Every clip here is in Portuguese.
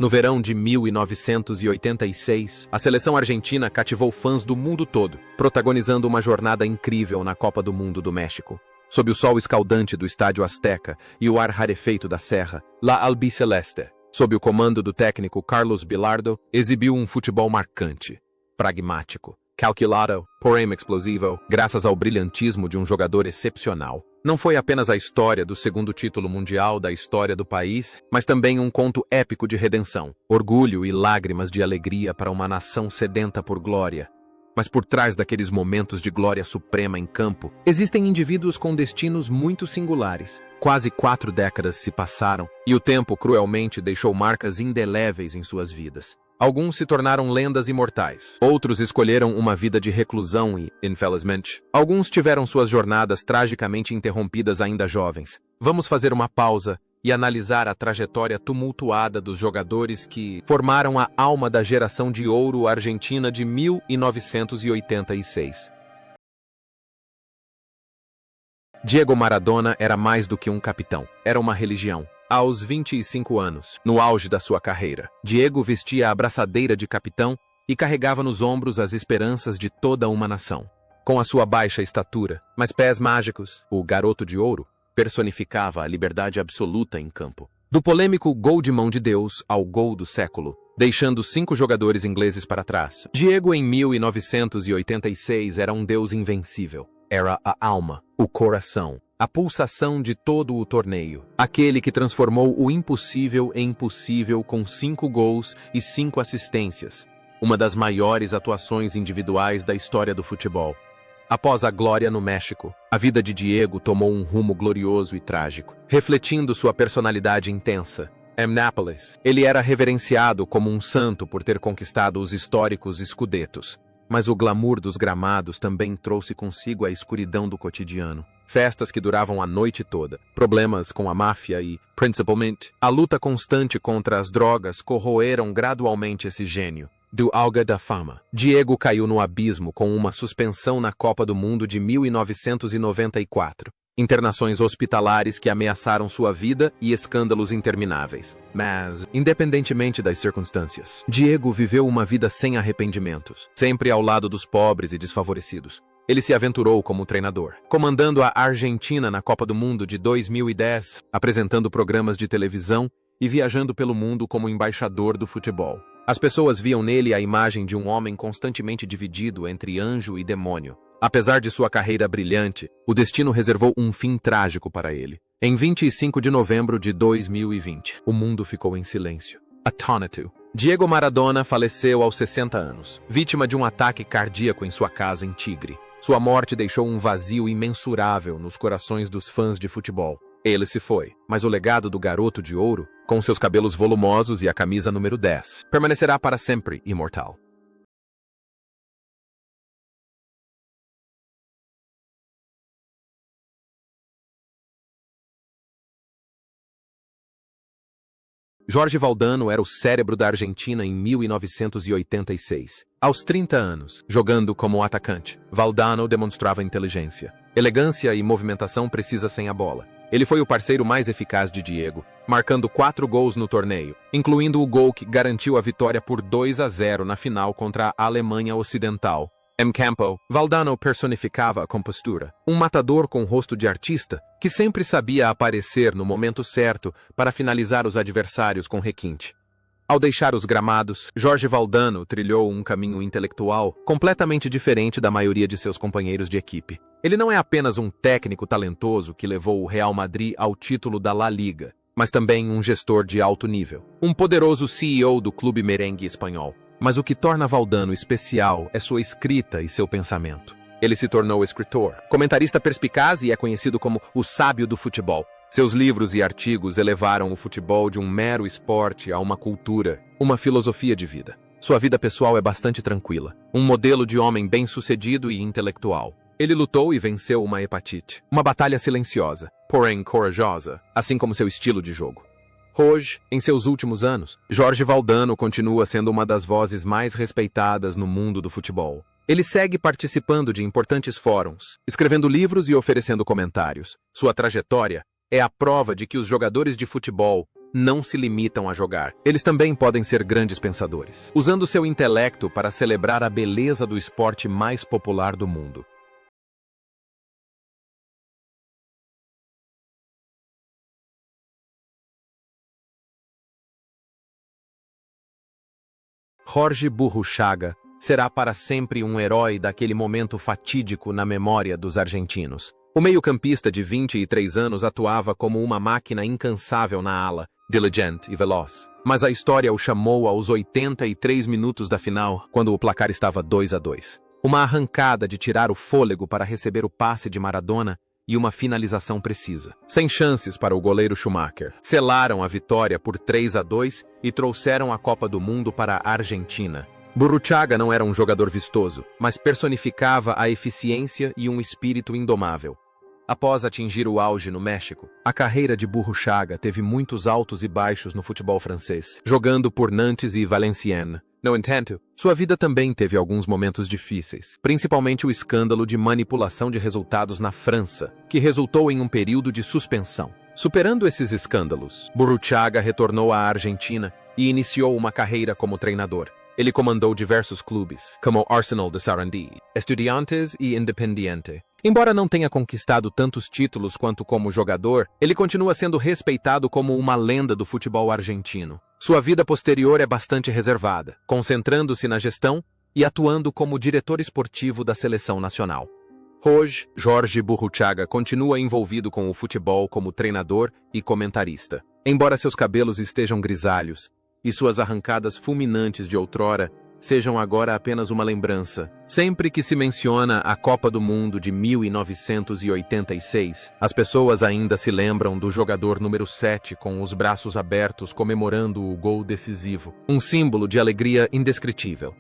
No verão de 1986, a seleção argentina cativou fãs do mundo todo, protagonizando uma jornada incrível na Copa do Mundo do México. Sob o sol escaldante do Estádio Azteca e o ar rarefeito da Serra, La Albiceleste, sob o comando do técnico Carlos Bilardo, exibiu um futebol marcante, pragmático, calculado, porém explosivo, graças ao brilhantismo de um jogador excepcional. Não foi apenas a história do segundo título mundial da história do país, mas também um conto épico de redenção, orgulho e lágrimas de alegria para uma nação sedenta por glória. Mas por trás daqueles momentos de glória suprema em campo, existem indivíduos com destinos muito singulares. Quase 4 décadas se passaram, e o tempo cruelmente deixou marcas indeléveis em suas vidas. Alguns se tornaram lendas imortais, outros escolheram uma vida de reclusão e, infelizmente, alguns tiveram suas jornadas tragicamente interrompidas ainda jovens. Vamos fazer uma pausa e analisar a trajetória tumultuada dos jogadores que formaram a alma da geração de ouro argentina de 1986. Diego Maradona era mais do que um capitão, era uma religião. Aos 25 anos, no auge da sua carreira, Diego vestia a abraçadeira de capitão e carregava nos ombros as esperanças de toda uma nação. Com a sua baixa estatura, mas pés mágicos, o garoto de ouro personificava a liberdade absoluta em campo. Do polêmico gol de mão de Deus ao gol do século, deixando 5 jogadores ingleses para trás, Diego em 1986 era um deus invencível. Era a alma, o coração, a pulsação de todo o torneio. Aquele que transformou o impossível em possível com 5 gols e 5 assistências. Uma das maiores atuações individuais da história do futebol. Após a glória no México, a vida de Diego tomou um rumo glorioso e trágico, refletindo sua personalidade intensa. Em Nápoles, ele era reverenciado como um santo por ter conquistado os históricos escudetos. Mas o glamour dos gramados também trouxe consigo a escuridão do cotidiano. Festas que duravam a noite toda, problemas com a máfia e, principalmente, a luta constante contra as drogas corroeram gradualmente esse gênio. Do auge da fama, Diego caiu no abismo com uma suspensão na Copa do Mundo de 1994. Internações hospitalares que ameaçaram sua vida e escândalos intermináveis. Mas, independentemente das circunstâncias, Diego viveu uma vida sem arrependimentos, sempre ao lado dos pobres e desfavorecidos. Ele se aventurou como treinador, comandando a Argentina na Copa do Mundo de 2010, apresentando programas de televisão e viajando pelo mundo como embaixador do futebol. As pessoas viam nele a imagem de um homem constantemente dividido entre anjo e demônio. Apesar de sua carreira brilhante, o destino reservou um fim trágico para ele. Em 25 de novembro de 2020, o mundo ficou em silêncio. Atônito. Diego Maradona faleceu aos 60 anos, vítima de um ataque cardíaco em sua casa em Tigre. Sua morte deixou um vazio imensurável nos corações dos fãs de futebol. Ele se foi, mas o legado do garoto de ouro, com seus cabelos volumosos e a camisa número 10, permanecerá para sempre imortal. Jorge Valdano era o cérebro da Argentina em 1986. Aos 30 anos, jogando como atacante, Valdano demonstrava inteligência, elegância e movimentação precisa sem a bola. Ele foi o parceiro mais eficaz de Diego, marcando 4 gols no torneio, incluindo o gol que garantiu a vitória por 2-0 na final contra a Alemanha Ocidental. Em campo, Valdano personificava a compostura, um matador com rosto de artista que sempre sabia aparecer no momento certo para finalizar os adversários com requinte. Ao deixar os gramados, Jorge Valdano trilhou um caminho intelectual completamente diferente da maioria de seus companheiros de equipe. Ele não é apenas um técnico talentoso que levou o Real Madrid ao título da La Liga, mas também um gestor de alto nível, um poderoso CEO do clube merengue espanhol. Mas o que torna Valdano especial é sua escrita e seu pensamento. Ele se tornou escritor, comentarista perspicaz e é conhecido como o sábio do futebol. Seus livros e artigos elevaram o futebol de um mero esporte a uma cultura, uma filosofia de vida. Sua vida pessoal é bastante tranquila, um modelo de homem bem-sucedido e intelectual. Ele lutou e venceu uma hepatite, uma batalha silenciosa, porém corajosa, assim como seu estilo de jogo. Hoje, em seus últimos anos, Jorge Valdano continua sendo uma das vozes mais respeitadas no mundo do futebol. Ele segue participando de importantes fóruns, escrevendo livros e oferecendo comentários. Sua trajetória é a prova de que os jogadores de futebol não se limitam a jogar. Eles também podem ser grandes pensadores, usando seu intelecto para celebrar a beleza do esporte mais popular do mundo. Jorge Burruchaga será para sempre um herói daquele momento fatídico na memória dos argentinos. O meio-campista de 23 anos atuava como uma máquina incansável na ala, diligente e veloz. Mas a história o chamou aos 83 minutos da final, quando o placar estava 2-2. Uma arrancada de tirar o fôlego para receber o passe de Maradona e uma finalização precisa. Sem chances para o goleiro Schumacher. Selaram a vitória por 3-2 e trouxeram a Copa do Mundo para a Argentina. Burruchaga não era um jogador vistoso, mas personificava a eficiência e um espírito indomável. Após atingir o auge no México, a carreira de Burruchaga teve muitos altos e baixos no futebol francês, jogando por Nantes e Valenciennes. No entanto, sua vida também teve alguns momentos difíceis, principalmente o escândalo de manipulação de resultados na França, que resultou em um período de suspensão. Superando esses escândalos, Burruchaga retornou à Argentina e iniciou uma carreira como treinador. Ele comandou diversos clubes, como Arsenal de Sarandí, Estudiantes e Independiente. Embora não tenha conquistado tantos títulos quanto como jogador, ele continua sendo respeitado como uma lenda do futebol argentino. Sua vida posterior é bastante reservada, concentrando-se na gestão e atuando como diretor esportivo da seleção nacional. Hoje, Jorge Burruchaga continua envolvido com o futebol como treinador e comentarista. Embora seus cabelos estejam grisalhos e suas arrancadas fulminantes de outrora sejam agora apenas uma lembrança. Sempre que se menciona a Copa do Mundo de 1986, as pessoas ainda se lembram do jogador número 7 com os braços abertos comemorando o gol decisivo, um símbolo de alegria indescritível.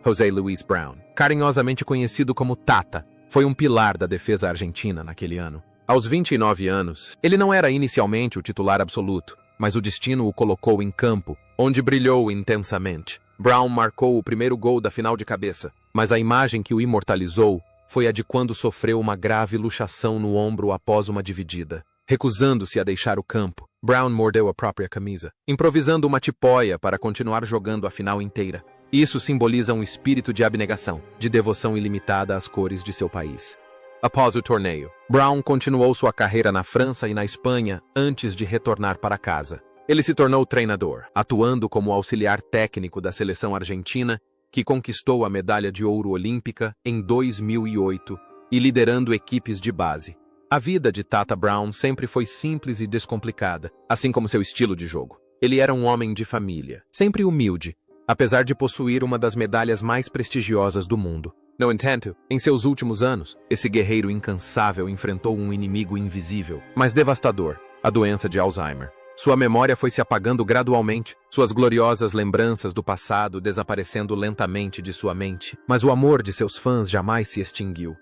José Luis Brown, carinhosamente conhecido como Tata, foi um pilar da defesa argentina naquele ano. Aos 29 anos, ele não era inicialmente o titular absoluto, mas o destino o colocou em campo, onde brilhou intensamente. Brown marcou o primeiro gol da final de cabeça, mas a imagem que o imortalizou foi a de quando sofreu uma grave luxação no ombro após uma dividida. Recusando-se a deixar o campo, Brown mordeu a própria camisa, improvisando uma tipóia para continuar jogando a final inteira. Isso simboliza um espírito de abnegação, de devoção ilimitada às cores de seu país. Após o torneio, Brown continuou sua carreira na França e na Espanha antes de retornar para casa. Ele se tornou treinador, atuando como auxiliar técnico da seleção argentina, que conquistou a medalha de ouro olímpica em 2008 e liderando equipes de base. A vida de Tata Brown sempre foi simples e descomplicada, assim como seu estilo de jogo. Ele era um homem de família, sempre humilde, apesar de possuir uma das medalhas mais prestigiosas do mundo. No entanto, em seus últimos anos, esse guerreiro incansável enfrentou um inimigo invisível, mas devastador, a doença de Alzheimer. Sua memória foi se apagando gradualmente, suas gloriosas lembranças do passado desaparecendo lentamente de sua mente, mas o amor de seus fãs jamais se extinguiu.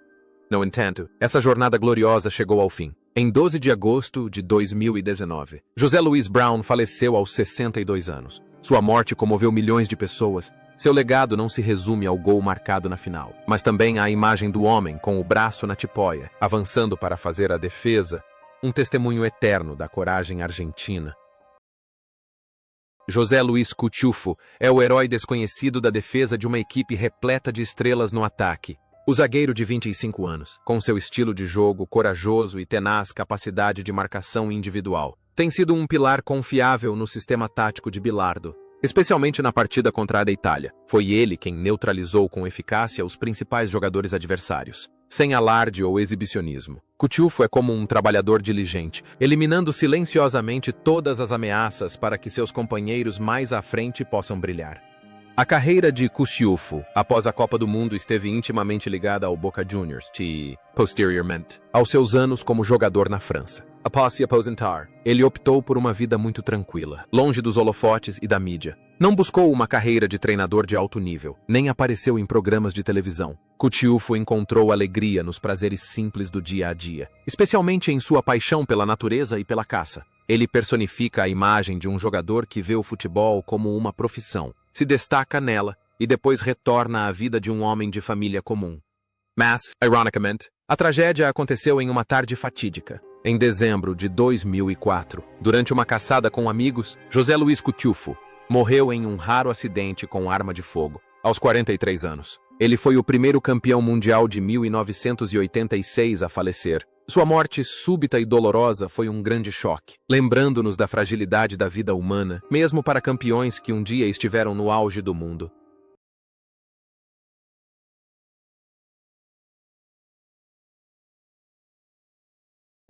No entanto, essa jornada gloriosa chegou ao fim. Em 12 de agosto de 2019, José Luis Brown faleceu aos 62 anos. Sua morte comoveu milhões de pessoas. Seu legado não se resume ao gol marcado na final, mas também à imagem do homem com o braço na tipóia, avançando para fazer a defesa, um testemunho eterno da coragem argentina. José Luis Cutiufo é o herói desconhecido da defesa de uma equipe repleta de estrelas no ataque. O zagueiro de 25 anos, com seu estilo de jogo corajoso e tenaz capacidade de marcação individual, tem sido um pilar confiável no sistema tático de Bilardo, especialmente na partida contra a da Itália. Foi ele quem neutralizou com eficácia os principais jogadores adversários, sem alarde ou exibicionismo. Cutiufo é como um trabalhador diligente, eliminando silenciosamente todas as ameaças para que seus companheiros mais à frente possam brilhar. A carreira de Cutiufo, após a Copa do Mundo, esteve intimamente ligada ao Boca Juniors e, posteriormente, aos seus anos como jogador na França. Após se aposentar, ele optou por uma vida muito tranquila, longe dos holofotes e da mídia. Não buscou uma carreira de treinador de alto nível, nem apareceu em programas de televisão. Cutiufo encontrou alegria nos prazeres simples do dia a dia, especialmente em sua paixão pela natureza e pela caça. Ele personifica a imagem de um jogador que vê o futebol como uma profissão, se destaca nela e depois retorna à vida de um homem de família comum. Mas, ironicamente, a tragédia aconteceu em uma tarde fatídica. Em dezembro de 2004, durante uma caçada com amigos, José Luiz Cutiufo morreu em um raro acidente com arma de fogo, aos 43 anos. Ele foi o primeiro campeão mundial de 1986 a falecer. Sua morte súbita e dolorosa foi um grande choque, lembrando-nos da fragilidade da vida humana, mesmo para campeões que um dia estiveram no auge do mundo.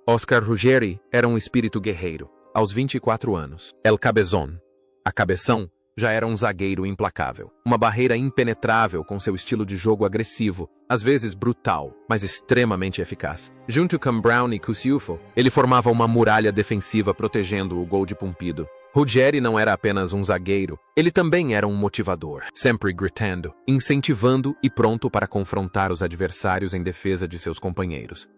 Oscar Ruggeri era um espírito guerreiro, aos 24 anos. El Cabezón, a Cabeção, já era um zagueiro implacável. Uma barreira impenetrável com seu estilo de jogo agressivo, às vezes brutal, mas extremamente eficaz. Junto com Brown e Cutiufo, ele formava uma muralha defensiva protegendo o gol de Pumpido. Ruggeri não era apenas um zagueiro, ele também era um motivador, sempre gritando, incentivando e pronto para confrontar os adversários em defesa de seus companheiros.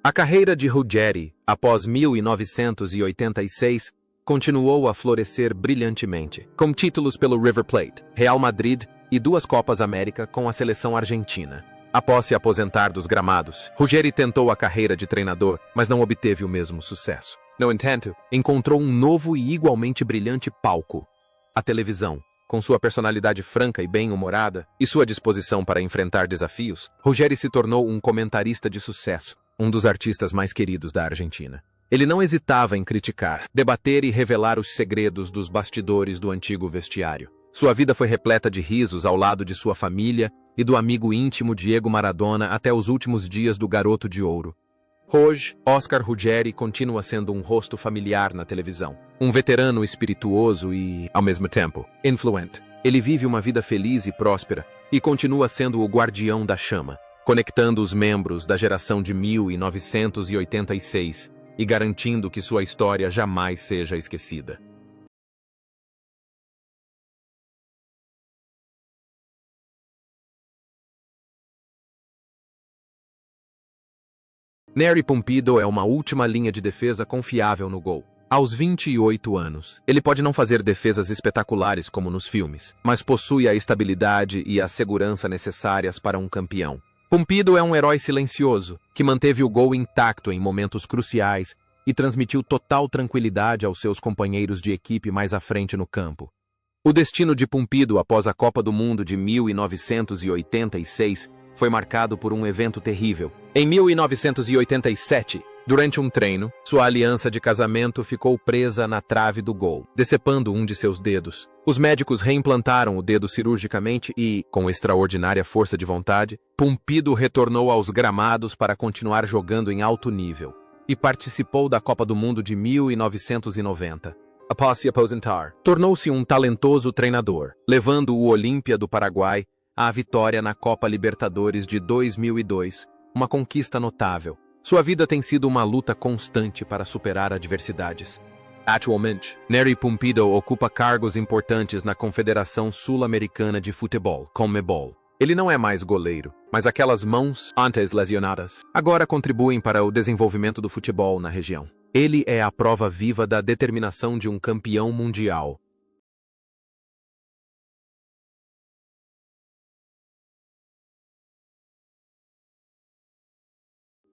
A carreira de Ruggeri, após 1986, continuou a florescer brilhantemente, com títulos pelo River Plate, Real Madrid e 2 Copas América com a seleção argentina. Após se aposentar dos gramados, Ruggeri tentou a carreira de treinador, mas não obteve o mesmo sucesso. No entanto, encontrou um novo e igualmente brilhante palco: a televisão. Com sua personalidade franca e bem-humorada e sua disposição para enfrentar desafios, Ruggeri se tornou um comentarista de sucesso, um dos artistas mais queridos da Argentina. Ele não hesitava em criticar, debater e revelar os segredos dos bastidores do antigo vestiário. Sua vida foi repleta de risos ao lado de sua família e do amigo íntimo Diego Maradona até os últimos dias do Garoto de Ouro. Hoje, Oscar Ruggeri continua sendo um rosto familiar na televisão. Um veterano espirituoso e, ao mesmo tempo, influente. Ele vive uma vida feliz e próspera e continua sendo o guardião da chama, conectando os membros da geração de 1986 e garantindo que sua história jamais seja esquecida. Nery Pumpido é uma última linha de defesa confiável no gol. Aos 28 anos, ele pode não fazer defesas espetaculares como nos filmes, mas possui a estabilidade e a segurança necessárias para um campeão. Pumpido é um herói silencioso, que manteve o gol intacto em momentos cruciais e transmitiu total tranquilidade aos seus companheiros de equipe mais à frente no campo. O destino de Pumpido após a Copa do Mundo de 1986 foi marcado por um evento terrível. Em 1987, durante um treino, sua aliança de casamento ficou presa na trave do gol, decepando um de seus dedos. Os médicos reimplantaram o dedo cirurgicamente e, com extraordinária força de vontade, Pumpido retornou aos gramados para continuar jogando em alto nível e participou da Copa do Mundo de 1990. Após se aposentar, tornou-se um talentoso treinador, levando o Olímpia do Paraguai à vitória na Copa Libertadores de 2002, uma conquista notável. Sua vida tem sido uma luta constante para superar adversidades. Atualmente, Nery Pumpido ocupa cargos importantes na Confederação Sul-Americana de Futebol, CONMEBOL. Ele não é mais goleiro, mas aquelas mãos, antes lesionadas, agora contribuem para o desenvolvimento do futebol na região. Ele é a prova viva da determinação de um campeão mundial.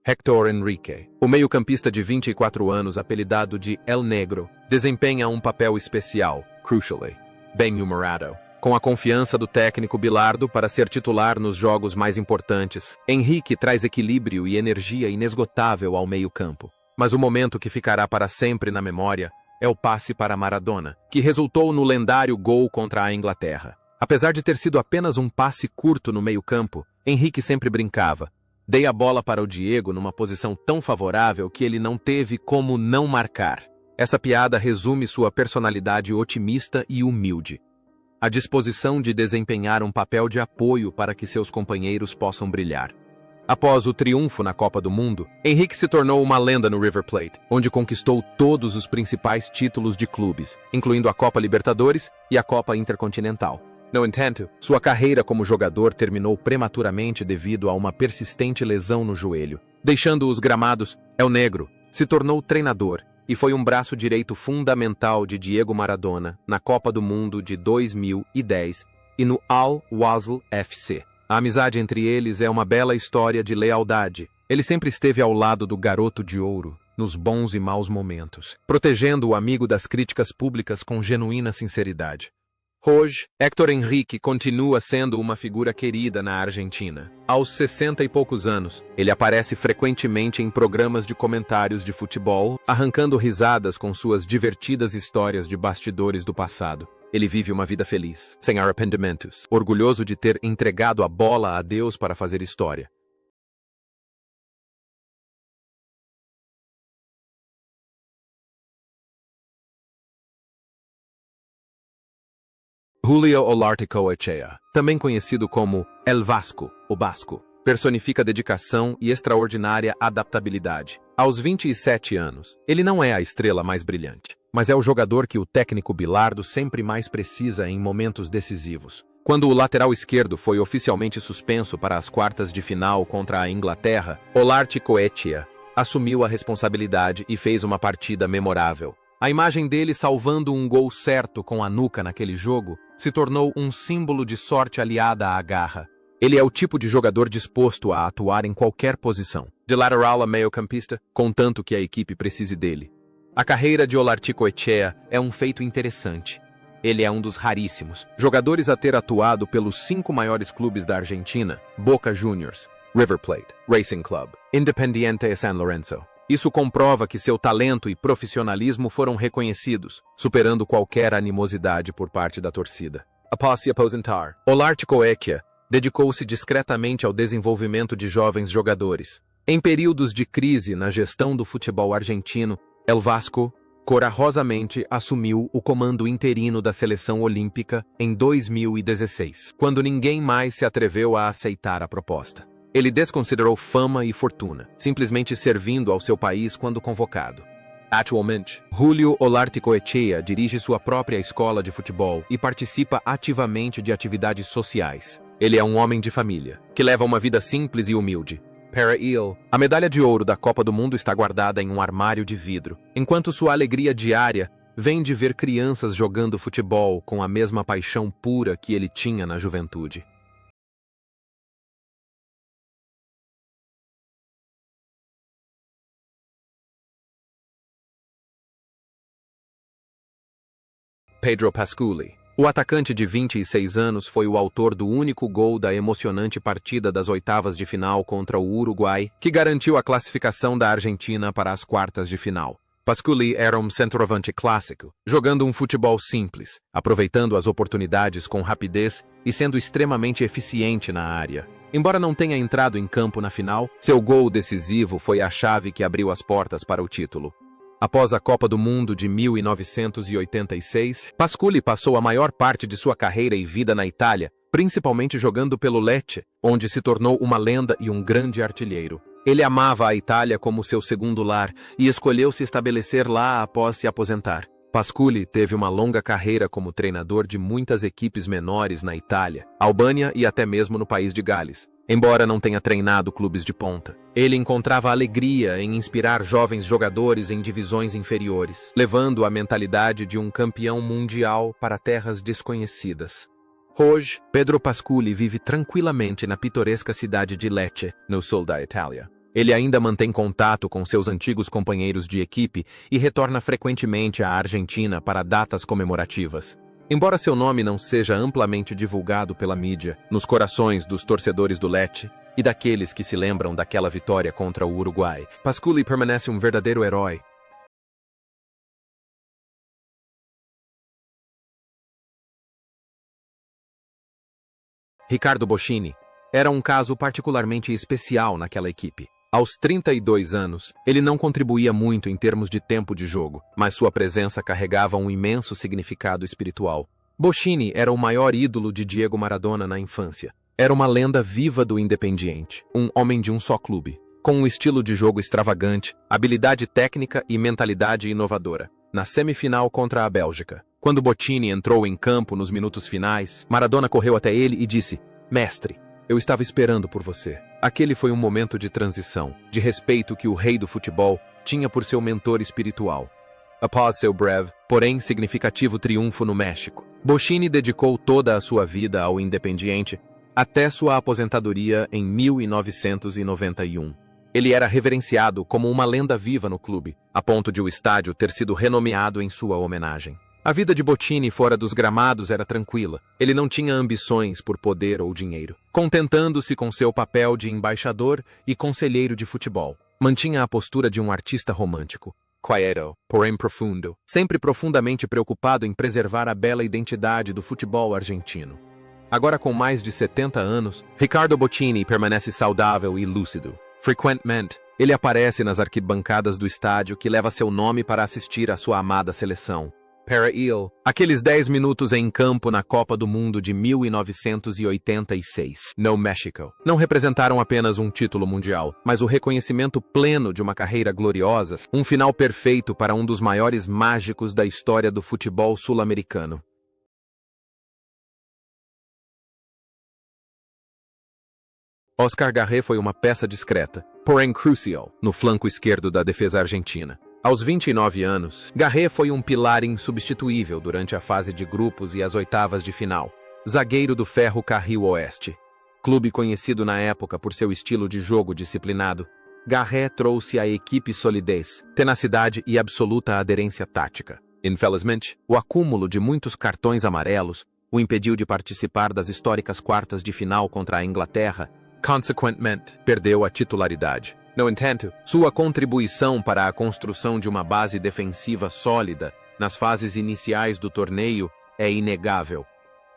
Héctor Henrique, o meio-campista de 24 anos apelidado de El Negro, desempenha um papel especial, crucially, bem-humorado. Com a confiança do técnico Bilardo para ser titular nos jogos mais importantes, Henrique traz equilíbrio e energia inesgotável ao meio-campo. Mas o momento que ficará para sempre na memória é o passe para Maradona, que resultou no lendário gol contra a Inglaterra. Apesar de ter sido apenas um passe curto no meio-campo, Henrique sempre brincava: "Dei a bola para o Diego numa posição tão favorável que ele não teve como não marcar." Essa piada resume sua personalidade otimista e humilde. A disposição de desempenhar um papel de apoio para que seus companheiros possam brilhar. Após o triunfo na Copa do Mundo, Henrique se tornou uma lenda no River Plate, onde conquistou todos os principais títulos de clubes, incluindo a Copa Libertadores e a Copa Intercontinental. No entanto, sua carreira como jogador terminou prematuramente devido a uma persistente lesão no joelho. Deixando os gramados, El Negro se tornou treinador e foi um braço direito fundamental de Diego Maradona na Copa do Mundo de 2010 e no Al-Wasl FC. A amizade entre eles é uma bela história de lealdade. Ele sempre esteve ao lado do garoto de ouro, nos bons e maus momentos, protegendo o amigo das críticas públicas com genuína sinceridade. Hoje, Héctor Henrique continua sendo uma figura querida na Argentina. Aos 60 e poucos anos, ele aparece frequentemente em programas de comentários de futebol, arrancando risadas com suas divertidas histórias de bastidores do passado. Ele vive uma vida feliz, sem arrependimentos, orgulhoso de ter entregado a bola a Deus para fazer história. Julio Olarticoechea, também conhecido como El Vasco, o Basco, personifica dedicação e extraordinária adaptabilidade. Aos 27 anos, ele não é a estrela mais brilhante, mas é o jogador que o técnico Bilardo sempre mais precisa em momentos decisivos. Quando o lateral esquerdo foi oficialmente suspenso para as quartas de final contra a Inglaterra, Olarticoechea assumiu a responsabilidade e fez uma partida memorável. A imagem dele salvando um gol certo com a nuca naquele jogo se tornou um símbolo de sorte aliada à garra. Ele é o tipo de jogador disposto a atuar em qualquer posição, de lateral a meio-campista, contanto que a equipe precise dele. A carreira de Olarticoechea é um feito interessante. Ele é um dos raríssimos jogadores a ter atuado pelos 5 maiores clubes da Argentina: Boca Juniors, River Plate, Racing Club, Independiente e San Lorenzo. Isso comprova que seu talento e profissionalismo foram reconhecidos, superando qualquer animosidade por parte da torcida. Após se aposentar, Olarticoechea dedicou-se discretamente ao desenvolvimento de jovens jogadores. Em períodos de crise na gestão do futebol argentino, El Vasco corajosamente assumiu o comando interino da seleção olímpica em 2016, quando ninguém mais se atreveu a aceitar a proposta. Ele desconsiderou fama e fortuna, simplesmente servindo ao seu país quando convocado. Atualmente, Julio Olarticoechea dirige sua própria escola de futebol e participa ativamente de atividades sociais. Ele é um homem de família, que leva uma vida simples e humilde. Para ele, a medalha de ouro da Copa do Mundo está guardada em um armário de vidro, enquanto sua alegria diária vem de ver crianças jogando futebol com a mesma paixão pura que ele tinha na juventude. Pedro Pasculi. O atacante de 26 anos foi o autor do único gol da emocionante partida das oitavas de final contra o Uruguai, que garantiu a classificação da Argentina para as quartas de final. Pasculi era um centroavante clássico, jogando um futebol simples, aproveitando as oportunidades com rapidez e sendo extremamente eficiente na área. Embora não tenha entrado em campo na final, seu gol decisivo foi a chave que abriu as portas para o título. Após a Copa do Mundo de 1986, Pasculi passou a maior parte de sua carreira e vida na Itália, principalmente jogando pelo Lecce, onde se tornou uma lenda e um grande artilheiro. Ele amava a Itália como seu segundo lar e escolheu se estabelecer lá após se aposentar. Pasculi teve uma longa carreira como treinador de muitas equipes menores na Itália, Albânia e até mesmo no país de Gales. Embora não tenha treinado clubes de ponta, ele encontrava alegria em inspirar jovens jogadores em divisões inferiores, levando a mentalidade de um campeão mundial para terras desconhecidas. Hoje, Pedro Pasculi vive tranquilamente na pitoresca cidade de Lecce, no sul da Itália. Ele ainda mantém contato com seus antigos companheiros de equipe e retorna frequentemente à Argentina para datas comemorativas. Embora seu nome não seja amplamente divulgado pela mídia, nos corações dos torcedores do Lecce e daqueles que se lembram daquela vitória contra o Uruguai, Pasculi permanece um verdadeiro herói. Ricardo Bochini era um caso particularmente especial naquela equipe. Aos 32 anos, ele não contribuía muito em termos de tempo de jogo, mas sua presença carregava um imenso significado espiritual. Bochini era o maior ídolo de Diego Maradona na infância. Era uma lenda viva do Independiente, um homem de um só clube, com um estilo de jogo extravagante, habilidade técnica e mentalidade inovadora. Na semifinal contra a Bélgica, quando Bochini entrou em campo nos minutos finais, Maradona correu até ele e disse: "Mestre, eu estava esperando por você." Aquele foi um momento de transição, de respeito que o rei do futebol tinha por seu mentor espiritual. Após seu breve, porém significativo triunfo no México, Bochini dedicou toda a sua vida ao Independiente até sua aposentadoria em 1991. Ele era reverenciado como uma lenda viva no clube, a ponto de o estádio ter sido renomeado em sua homenagem. A vida de Bochini fora dos gramados era tranquila. Ele não tinha ambições por poder ou dinheiro, contentando-se com seu papel de embaixador e conselheiro de futebol. Mantinha a postura de um artista romântico, quieto, porém profundo, sempre profundamente preocupado em preservar a bela identidade do futebol argentino. Agora com mais de 70 anos, Ricardo Bochini permanece saudável e lúcido. Frequentemente, ele aparece nas arquibancadas do estádio que leva seu nome para assistir à sua amada seleção. Para ele, aqueles 10 minutos em campo na Copa do Mundo de 1986, no México, não representaram apenas um título mundial, mas o reconhecimento pleno de uma carreira gloriosa, um final perfeito para um dos maiores mágicos da história do futebol sul-americano. Oscar Garré foi uma peça discreta, porém crucial, no flanco esquerdo da defesa argentina. Aos 29 anos, Garré foi um pilar insubstituível durante a fase de grupos e as oitavas de final. Zagueiro do Ferro Carril Oeste. Clube conhecido na época por seu estilo de jogo disciplinado, Garré trouxe à equipe solidez, tenacidade e absoluta aderência tática. Infelizmente, o acúmulo de muitos cartões amarelos o impediu de participar das históricas quartas de final contra a Inglaterra. Consequentemente, perdeu a titularidade. No entanto, sua contribuição para a construção de uma base defensiva sólida nas fases iniciais do torneio é inegável.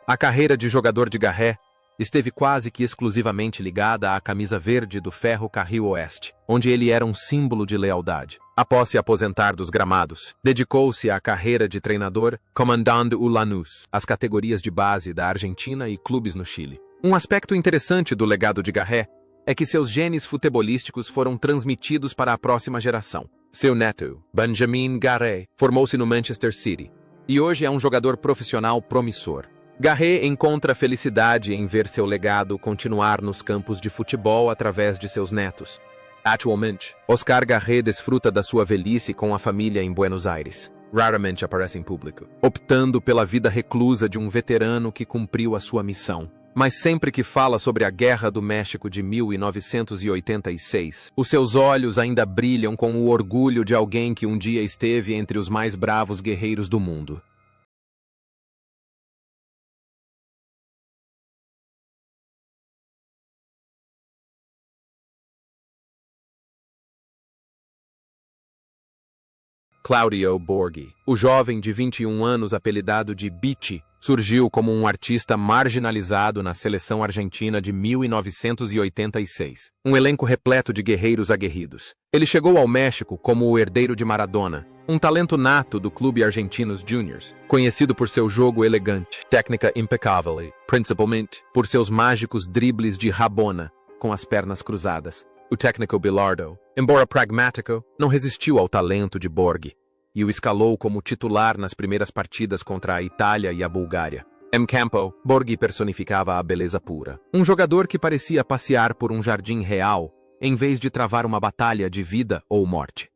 A carreira de jogador de Garré esteve quase que exclusivamente ligada à camisa verde do Ferro Carril Oeste, onde ele era um símbolo de lealdade. Após se aposentar dos gramados, dedicou-se à carreira de treinador, comandando o Lanús, as categorias de base da Argentina e clubes no Chile. Um aspecto interessante do legado de Garré é que seus genes futebolísticos foram transmitidos para a próxima geração. Seu neto, Benjamin Garré, formou-se no Manchester City e hoje é um jogador profissional promissor. Garré encontra felicidade em ver seu legado continuar nos campos de futebol através de seus netos. Atualmente, Oscar Garré desfruta da sua velhice com a família em Buenos Aires. Raramente aparece em público, optando pela vida reclusa de um veterano que cumpriu a sua missão. Mas sempre que fala sobre a Guerra do México de 1986, os seus olhos ainda brilham com o orgulho de alguém que um dia esteve entre os mais bravos guerreiros do mundo. Claudio Borghi, o jovem de 21 anos apelidado de Bichi, surgiu como um artista marginalizado na seleção argentina de 1986. Um elenco repleto de guerreiros aguerridos. Ele chegou ao México como o herdeiro de Maradona, um talento nato do clube Argentinos Juniors, conhecido por seu jogo elegante, técnica impecável e, principalmente, por seus mágicos dribles de rabona, com as pernas cruzadas. O técnico Bilardo, embora pragmático, não resistiu ao talento de Borghi e o escalou como titular nas primeiras partidas contra a Itália e a Bulgária. Em campo, Borghi personificava a beleza pura. Um jogador que parecia passear por um jardim real, em vez de travar uma batalha de vida ou morte.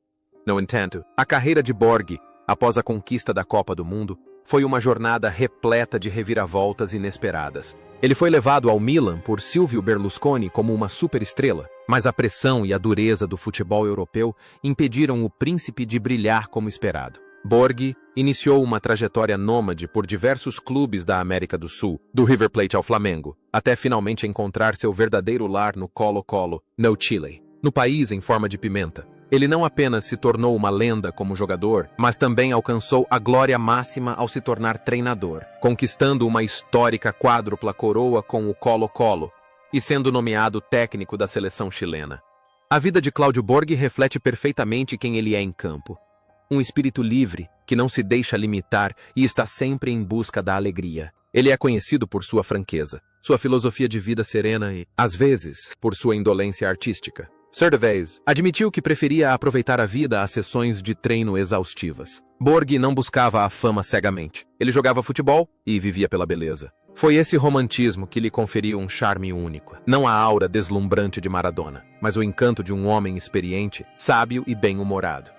No entanto, a carreira de Borghi, após a conquista da Copa do Mundo, foi uma jornada repleta de reviravoltas inesperadas. Ele foi levado ao Milan por Silvio Berlusconi como uma superestrela, mas a pressão e a dureza do futebol europeu impediram o príncipe de brilhar como esperado. Borghi iniciou uma trajetória nômade por diversos clubes da América do Sul, do River Plate ao Flamengo, até finalmente encontrar seu verdadeiro lar no Colo-Colo, no Chile, no país em forma de pimenta. Ele não apenas se tornou uma lenda como jogador, mas também alcançou a glória máxima ao se tornar treinador, conquistando uma histórica quádrupla coroa com o Colo-Colo e sendo nomeado técnico da seleção chilena. A vida de Claudio Borghi reflete perfeitamente quem ele é em campo. Um espírito livre, que não se deixa limitar e está sempre em busca da alegria. Ele é conhecido por sua franqueza, sua filosofia de vida serena e, às vezes, por sua indolência artística. Certa vez, admitiu que preferia aproveitar a vida às sessões de treino exaustivas. Borghi não buscava a fama cegamente. Ele jogava futebol e vivia pela beleza. Foi esse romantismo que lhe conferiu um charme único. Não a aura deslumbrante de Maradona, mas o encanto de um homem experiente, sábio e bem-humorado.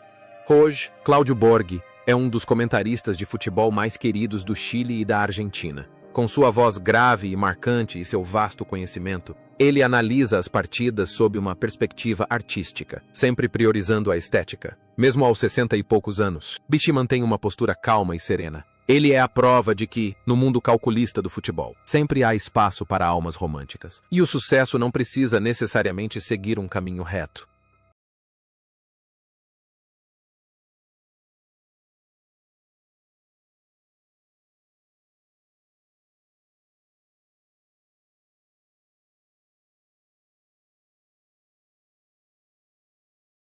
Hoje, Claudio Borghi é um dos comentaristas de futebol mais queridos do Chile e da Argentina. Com sua voz grave e marcante e seu vasto conhecimento, ele analisa as partidas sob uma perspectiva artística, sempre priorizando a estética. Mesmo aos 60 e poucos anos, Bichi mantém uma postura calma e serena. Ele é a prova de que, no mundo calculista do futebol, sempre há espaço para almas românticas. E o sucesso não precisa necessariamente seguir um caminho reto.